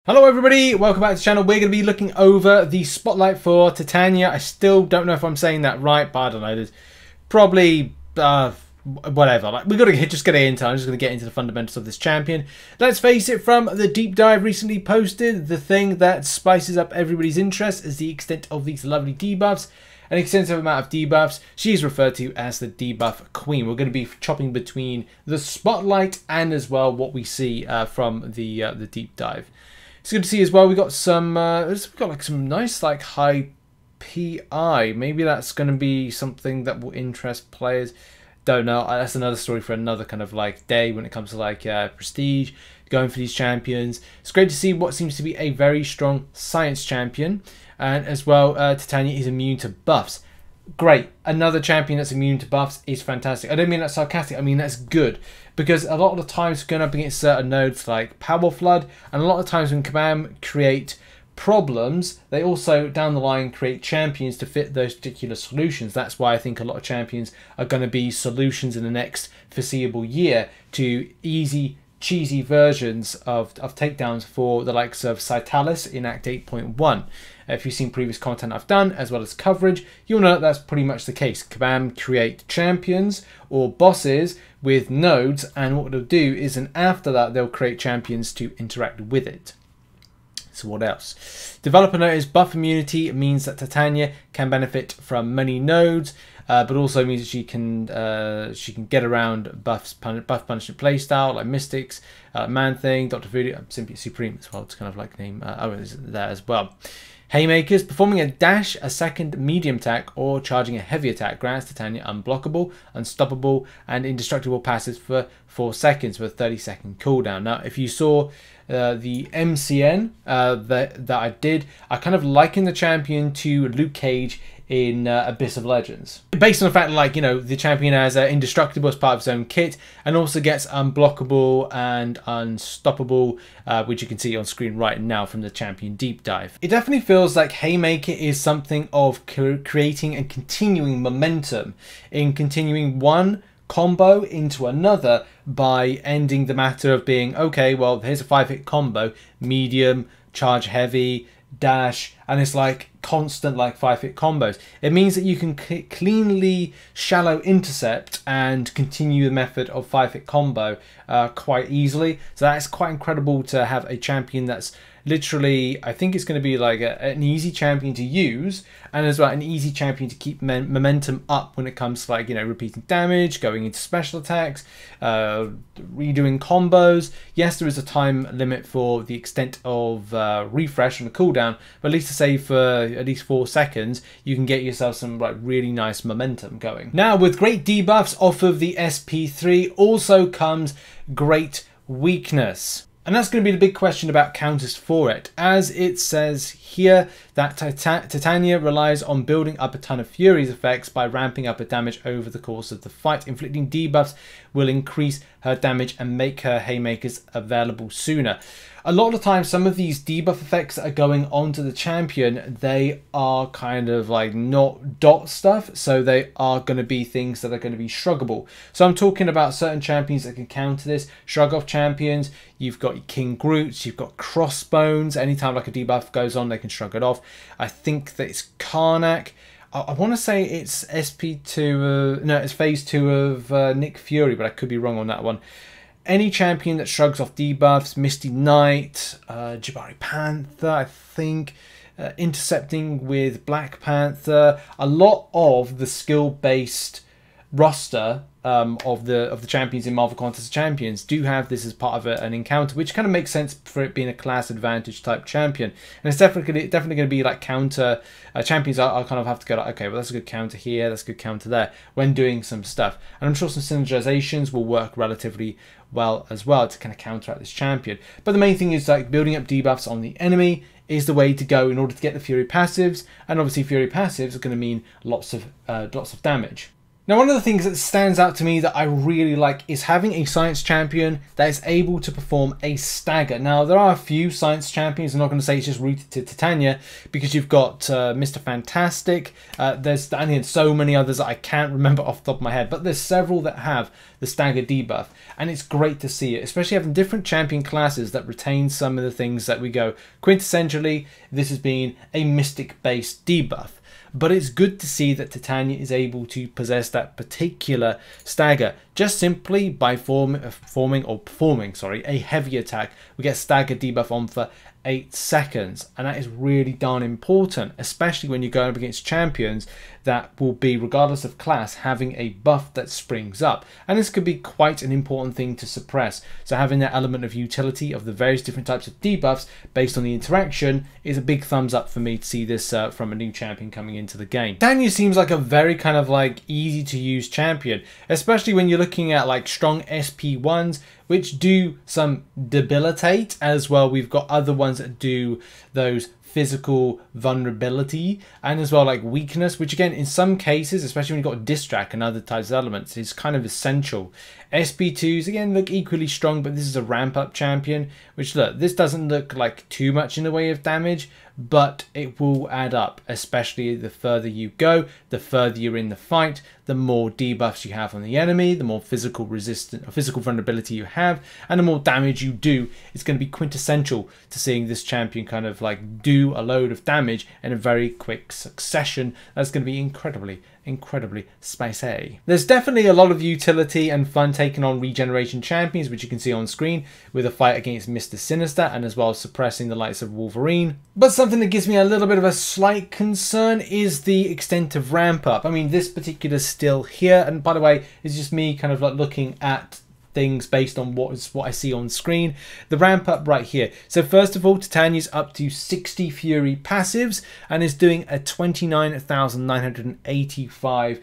Hello everybody, welcome back to the channel. We're going to be looking over the spotlight for Titania. I still don't know if I'm saying that right, but I don't know. There's probably, whatever. Like, we've got to just get into it. I'm just going to get into the fundamentals of this champion. Let's face it, from the deep dive recently posted, the thing that spices up everybody's interest is the extent of these lovely debuffs. An extensive amount of debuffs. She is referred to as the debuff queen. We're going to be chopping between the spotlight and as well what we see from the deep dive. It's good to see as well. We got some, we've got like some nice like high PI. Maybe that's going to be something that will interest players. Don't know. That's another story for another kind of like day when it comes to like prestige, going for these champions. It's great to see what seems to be a very strong science champion, and as well, Titania is immune to buffs. Great. Another champion that's immune to buffs is fantastic. I don't mean that sarcastic. I mean that's good. Because a lot of the times going up against certain nodes like Power Flood, and a lot of times when Kabam create problems, they also down the line create champions to fit those particular solutions. That's why I think a lot of champions are going to be solutions in the next foreseeable year to easy, cheesy versions of takedowns for the likes of Cytalis in Act 8.1. If you've seen previous content I've done, as well as coverage, you'll know that that's pretty much the case. Kabam create champions or bosses with nodes, and what they'll do is, and after that, they'll create champions to interact with it. So what else? Developer notice buff immunity means that Titania can benefit from many nodes, but also means that she can get around buff punishment playstyle like Mystics, Man Thing, Dr. Voodoo, Simply Supreme as well. It's kind of like name is there as well. Haymakers, performing a dash, a second medium attack, or charging a heavy attack grants Titania unblockable, unstoppable, and indestructible passives for 4 seconds with a 30-second cooldown. Now, if you saw the MCN that I did, I kind of likened the champion to Luke Cage in Abyss of Legends. Based on the fact that, like, you know, the champion has indestructible as part of his own kit, and also gets unblockable and unstoppable, which you can see on screen right now from the champion deep dive. It definitely feels like Haymaker is something of creating and continuing momentum in continuing one combo into another by ending the matter of being, okay, well, here's a 5-hit combo, medium, charge heavy, dash, and it's like constant like 5-hit combos. It means that you can cleanly shallow intercept and continue the method of 5-hit combo quite easily. So that's quite incredible to have a champion that's literally, I think it's going to be like an easy champion to use, and as well an easy champion to keep momentum up when it comes to, like, you know, repeating damage, going into special attacks, redoing combos. Yes, there is a time limit for the extent of refresh on the cooldown, but at least to say for at least 4 seconds, you can get yourself some like really nice momentum going. Now, with great debuffs off of the SP3 also comes great weakness. And that's going to be the big question about counters for it, as it says here that Titania relies on building up a ton of Fury's effects by ramping up her damage over the course of the fight. Inflicting debuffs will increase her damage and make her Haymakers available sooner. A lot of the time, some of these debuff effects that are going on to the champion, they are kind of like not dot stuff, so they are going to be things that are going to be shruggable. So I'm talking about certain champions that can counter this. Shrug off champions, you've got your King Groots, you've got Crossbones. Anytime like a debuff goes on, they can shrug it off. I think that it's Karnak. I want to say it's SP2, no, it's phase 2 of Nick Fury, but I could be wrong on that one. Any champion that shrugs off debuffs, Misty Knight, Jabari Panther, I think, intercepting with Black Panther, a lot of the skill-based roster of the champions in Marvel Contest of Champions do have this as part of an encounter, which kind of makes sense for it being a class advantage type champion. And it's definitely going to be like counter champions. I'll kind of have to go like, okay, well, that's a good counter here, that's a good counter there when doing some stuff. And I'm sure some synergizations will work relatively well as well to kind of counteract this champion. But the main thing is like building up debuffs on the enemy is the way to go in order to get the Fury passives, and obviously Fury passives are going to mean lots of damage. Now, one of the things that stands out to me that I really like is having a science champion that is able to perform a stagger. Now, there are a few science champions. I'm not going to say it's just rooted to Titania, because you've got Mr. Fantastic. There's so many others that I can't remember off the top of my head, but there's several that have the stagger debuff, and it's great to see it, especially having different champion classes that retain some of the things that we go quintessentially. This has been a mystic-based debuff. But it's good to see that Titania is able to possess that particular stagger just simply by performing a heavy attack. We get stagger debuff on for 8 seconds, and that is really darn important, especially when you're going up against champions that will be, regardless of class, having a buff that springs up, and this could be quite an important thing to suppress. So having that element of utility of the various different types of debuffs based on the interaction is a big thumbs up for me to see this from a new champion coming into the game. Titania seems like a very kind of like easy to use champion, especially when you're looking at like strong SP1s, which do some debilitate as well. We've got other ones that do those physical vulnerability and as well like weakness, which again in some cases, especially when you've got Distract and other types of elements, is kind of essential. SP2s again look equally strong, but this is a ramp up champion, which look, this doesn't look like too much in the way of damage, but it will add up, especially the further you go, the further you're in the fight, the more debuffs you have on the enemy, the more physical resistance or physical vulnerability you have, and the more damage you do. It's going to be quintessential to seeing this champion kind of like do a load of damage in a very quick succession. That's going to be incredibly spicy. There's definitely a lot of utility and fun taking on regeneration champions, which you can see on screen with a fight against Mr. Sinister and as well as suppressing the likes of Wolverine. But something that gives me a little bit of a slight concern is the extent of ramp up. I mean, this particular still here, and by the way, it's just me kind of like looking at things based on what I see on screen. The ramp up right here. So first of all, Titania's up to 60 Fury passives and is doing a 29,985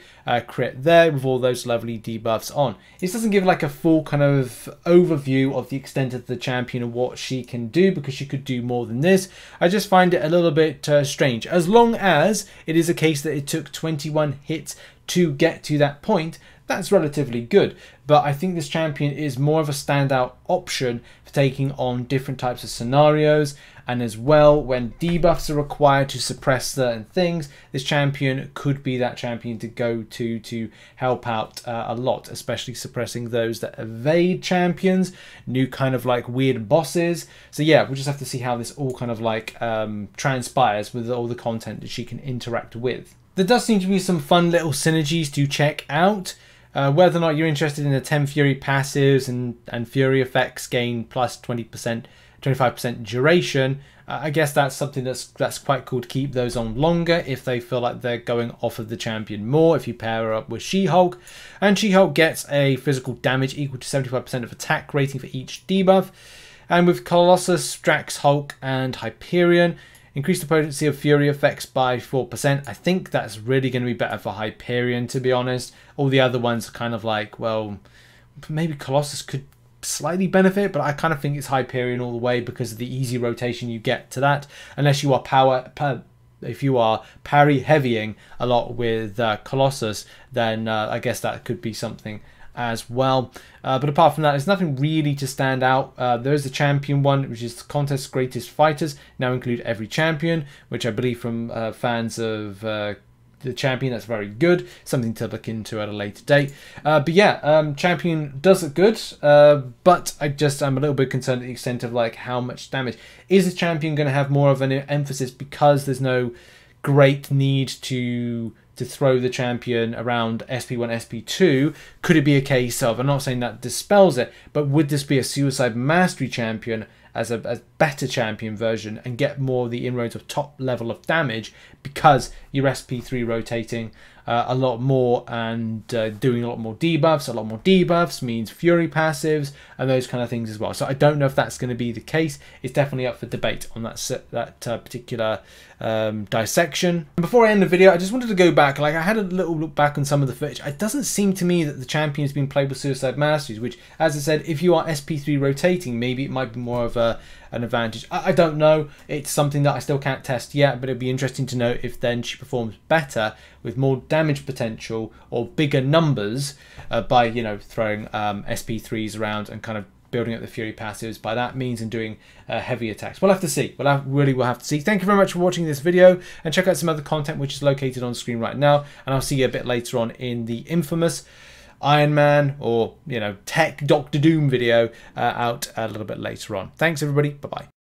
crit there with all those lovely debuffs on. This doesn't give like a full kind of overview of the extent of the champion and what she can do, because she could do more than this. I just find it a little bit strange. As long as it is a case that it took 21 hits to get to that point, that's relatively good. But I think this champion is more of a standout option for taking on different types of scenarios, and as well when debuffs are required to suppress certain things, this champion could be that champion to go to help out a lot, especially suppressing those that evade champions, new kind of like weird bosses. So yeah, we'll just have to see how this all kind of like transpires with all the content that she can interact with. There does seem to be some fun little synergies to check out. Whether or not you're interested in the 10 Fury passives and Fury effects gain plus 20%, 25% duration, I guess that's something that's quite cool to keep those on longer if they feel like they're going off of the champion more, if you pair her up with She-Hulk. And She-Hulk gets a physical damage equal to 75% of attack rating for each debuff. And with Colossus, Drax, Hulk and Hyperion, increase the potency of Fury effects by 4%. I think that's really going to be better for Hyperion, to be honest. All the other ones are kind of like, well, maybe Colossus could slightly benefit, but I kind of think it's Hyperion all the way because of the easy rotation you get to that. Unless you are if you are parry heavying a lot with Colossus, then I guess that could be something as well. But apart from that, there's nothing really to stand out. There is the champion one, which is the contest's greatest fighters now include every champion, which I believe from fans of the champion, that's very good, something to look into at a later date. But yeah, champion does look good, but I'm a little bit concerned at the extent of like how much damage. Is the champion going to have more of an emphasis because there's no great need to throw the champion around SP1, SP2? Could it be a case of, I'm not saying that dispels it, but would this be a Suicide Mastery champion as a better champion version and get more of the inroads of top level of damage because you're SP3 rotating a lot more and doing a lot more debuffs? A lot more debuffs means Fury passives and those kind of things as well. So I don't know if that's going to be the case. It's definitely up for debate on that particular dissection. And before I end the video, I just wanted to go back. Like, I had a little look back on some of the footage. It doesn't seem to me that the champion has been played with Suicide Masteries, which, as I said, if you are SP3 rotating, maybe it might be more of a an advantage. I don't know. It's something that I still can't test yet, but it'd be interesting to know if then she performs better with more damage potential or bigger numbers by, you know, throwing SP3s around and kind of building up the Fury passives by that means and doing heavy attacks. We'll have to see. We'll have to see. Thank you very much for watching this video, and check out some other content which is located on screen right now, and I'll see you a bit later on in the infamous Iron Man or, you know, Tech Doctor Doom video out a little bit later on. Thanks everybody. Bye bye.